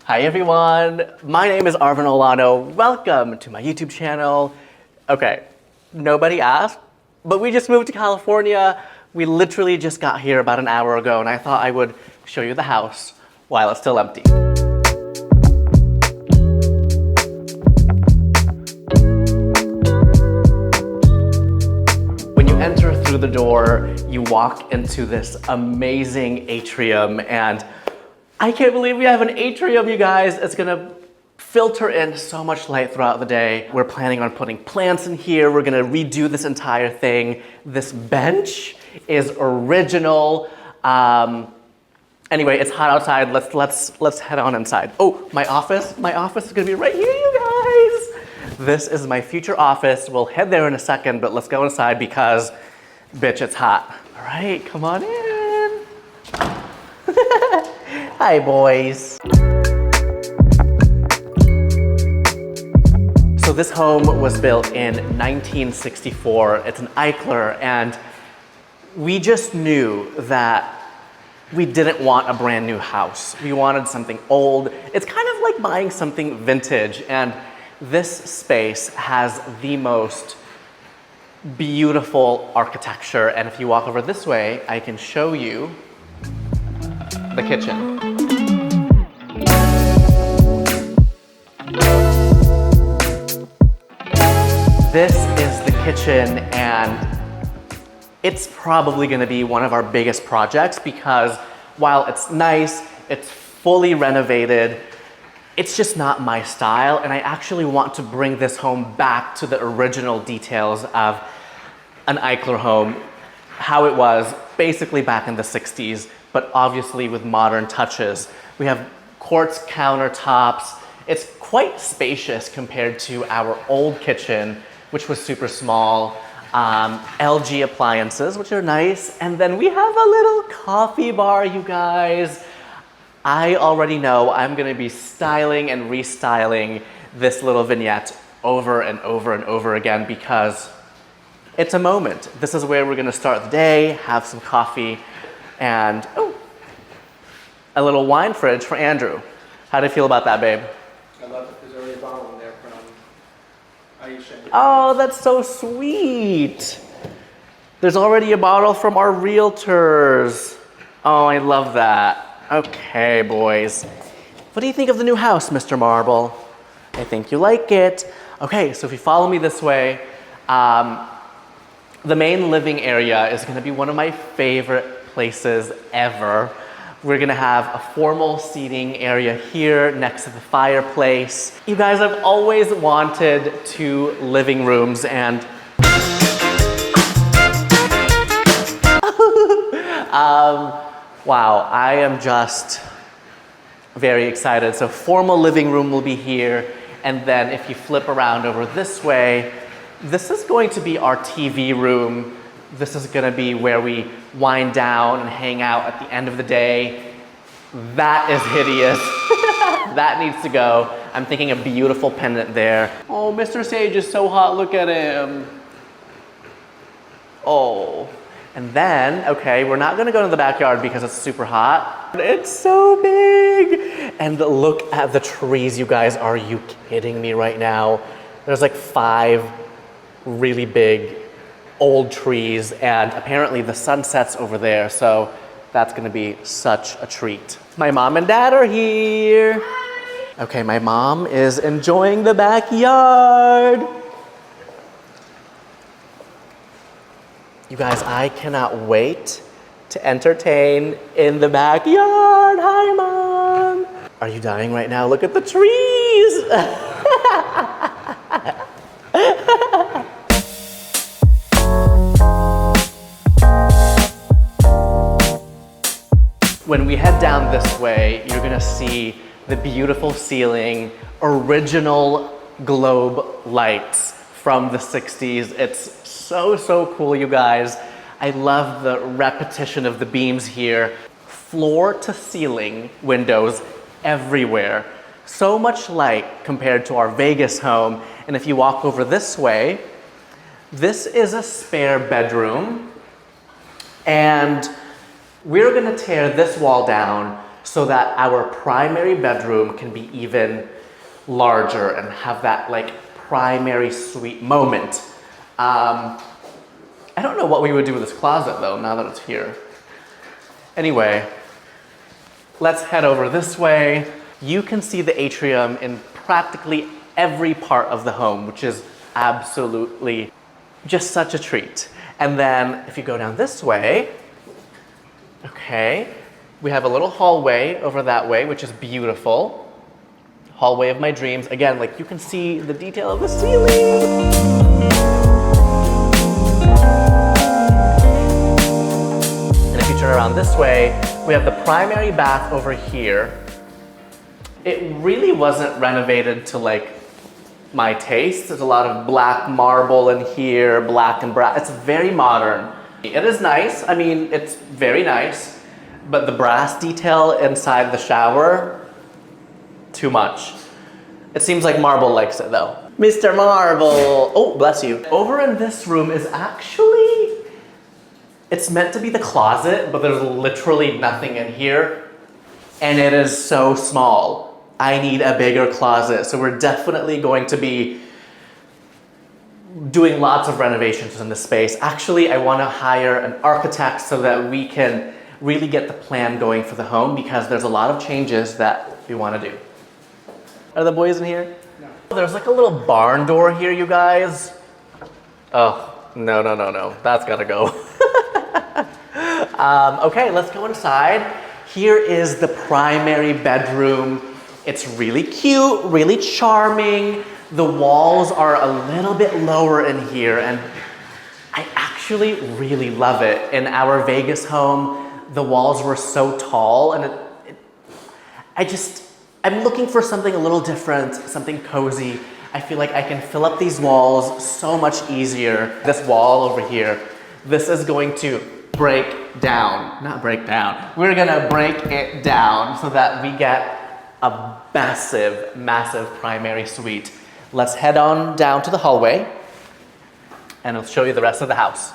Hi everyone, my name is Arvin Olano. Welcome to my YouTube channel. Okay, nobody asked, but we just moved to California. We literally just got here about an hour ago and I thought I would show you the house while it's still empty. When you enter through the door, you walk into this amazing atrium, and I can't believe we have an atrium, you guys. It's gonna filter in so much light throughout the day. We're planning on putting plants in here. We're gonna redo this entire thing. This bench is original. Anyway, it's hot outside. Let's head on inside. Oh, my office is gonna be right here, you guys. This is my future office. We'll head there in a second, but let's go inside because, bitch, it's hot. All right, come on in. Hi, boys. So this home was built in 1964. It's an Eichler, and we just knew that we didn't want a brand new house. We wanted something old. It's kind of like buying something vintage, and this space has the most beautiful architecture. And if you walk over this way, I can show you the kitchen. This is the kitchen, and it's probably gonna be one of our biggest projects because while it's nice, it's fully renovated, it's just not my style, and I actually want to bring this home back to the original details of an Eichler home, how it was basically back in the 60s, but obviously with modern touches. We have quartz countertops. It's quite spacious compared to our old kitchen, which was super small. LG appliances, which are nice. And then we have a little coffee bar, you guys. I already know I'm gonna be styling and restyling this little vignette over and over and over again because it's a moment. This is where we're gonna start the day, have some coffee, and a little wine fridge for Andrew. How do you feel about that, babe? I love it. There's already a bottle in there from Aisha. Oh, that's so sweet. There's already a bottle from our realtors. Oh, I love that. Okay, boys. What do you think of the new house, Mr. Marble? I think you like it. Okay, so if you follow me this way, the main living area is gonna be one of my favorite places ever. We're gonna have a formal seating area here next to the fireplace. You guys, I've always wanted 2 living rooms, and wow, I am just very excited. So formal living room will be here, and then if you flip around over this way, this is going to be our TV room. This is gonna be where we wind down and hang out at the end of the day. That is hideous. That needs to go. I'm thinking a beautiful pendant there. Oh, Mr. Sage is so hot, look at him. Oh, and then, okay, we're not gonna go to the backyard because it's super hot. It's so big. And look at the trees, you guys. Are you kidding me right now? There's like 5 really big old trees, and apparently the sun sets over there, so that's gonna be such a treat. My mom and dad are here. Hi. Okay, my mom is enjoying the backyard. You guys, I cannot wait to entertain in the backyard. Hi, Mom. Are you dying right now? Look at the trees. When we head down this way, you're gonna see the beautiful ceiling, original globe lights from the 60s. It's so cool, you guys. I love the repetition of the beams here. Floor to ceiling windows everywhere. So much light compared to our Vegas home. And if you walk over this way, this is a spare bedroom. And we're gonna tear this wall down so that our primary bedroom can be even larger and have that like primary suite moment. I don't know what we would do with this closet though, now that it's here. Anyway, let's head over this way. You can see the atrium in practically every part of the home, which is absolutely just such a treat. And then if you go down this way, okay, we have a little hallway over that way, which is beautiful. Hallway of my dreams. Again, like you can see the detail of the ceiling. And if you turn around this way, we have the primary bath over here. It really wasn't renovated to like my taste. There's a lot of black marble in here, black and brass. It's very modern. It is nice. I mean, it's very nice, but the brass detail inside the shower, too much. It seems like Marble likes it though. Mr. Marble, oh, bless you. Over in this room is actually, it's meant to be the closet, but there's literally nothing in here. And it is so small. I need a bigger closet. So we're definitely going to be doing lots of renovations in this space. Actually, I want to hire an architect so that we can really get the plan going for the home because there's a lot of changes that we want to do. Are the boys in here? No. There's like a little barn door here, you guys. Oh, no. That's gotta go. Okay, let's go inside. Here is the primary bedroom. It's really cute, really charming. The walls are a little bit lower in here, and I actually really love it. In our Vegas home, the walls were so tall, and I'm looking for something a little different, something cozy. I feel like I can fill up these walls so much easier. This wall over here, this is going to break down, not break down. We're gonna break it down so that we get a massive primary suite. Let's head on down to the hallway and I'll show you the rest of the house.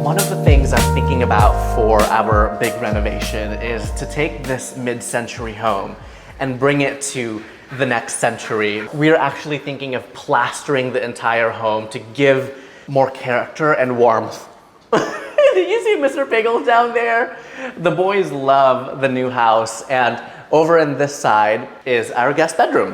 One of the things I'm thinking about for our big renovation is to take this mid-century home and bring it to the next century. We're actually thinking of plastering the entire home to give more character and warmth. Did you see Mr. Pickles down there? The boys love the new house, and over in this side is our guest bedroom.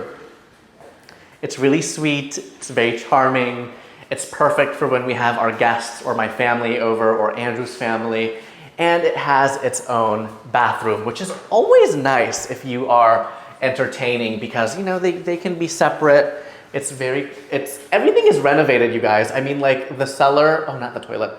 It's really sweet, it's very charming. It's perfect for when we have our guests or my family over or Andrew's family. And it has its own bathroom, which is always nice if you are entertaining because, you know, they can be separate. Everything is renovated, you guys. I mean, like the cellar, oh, not the toilet.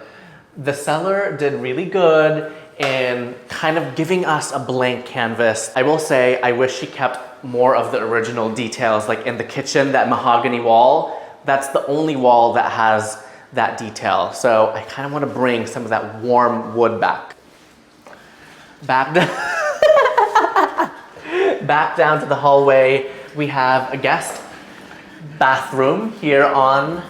The cellar did really good in kind of giving us a blank canvas. I will say, I wish she kept more of the original details, like in the kitchen, that mahogany wall. That's the only wall that has that detail. So I kind of want to bring some of that warm wood back. Back down to the hallway, we have a guest bathroom here on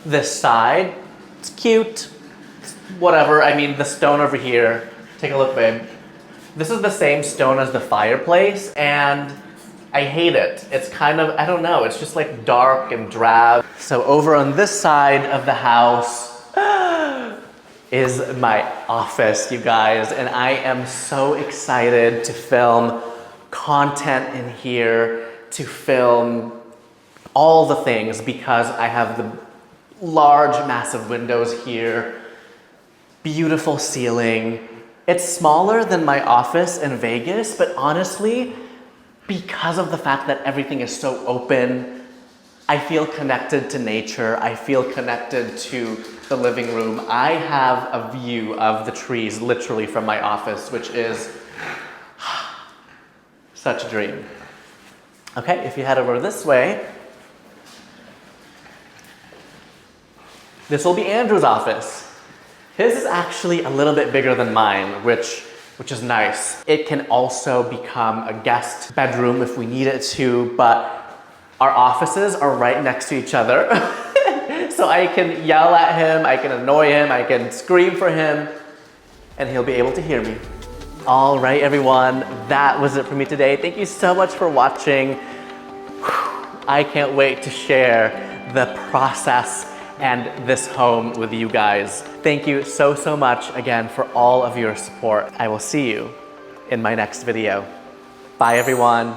this side. It's cute, it's whatever. I mean, the stone over here, take a look, babe. This is the same stone as the fireplace, and I hate it. It's kind of, I don't know, it's just like dark and drab. So over on this side of the house is my office, you guys, and I am so excited to film content in here, to film all the things because I have the large, massive windows here, beautiful ceiling. It's smaller than my office in Vegas, but honestly, because of the fact that everything is so open, I feel connected to nature. I feel connected to the living room. I have a view of the trees literally from my office, which is such a dream. Okay, if you head over this way, this will be Andrew's office. His is actually a little bit bigger than mine, which is nice. It can also become a guest bedroom if we need it to, but our offices are right next to each other. so I can yell at him, I can annoy him, I can scream for him, and he'll be able to hear me. All right, everyone, that was it for me today. Thank you so much for watching. I can't wait to share the process and this home with you guys. Thank you so, so much again for all of your support. I will see you in my next video. Bye, everyone.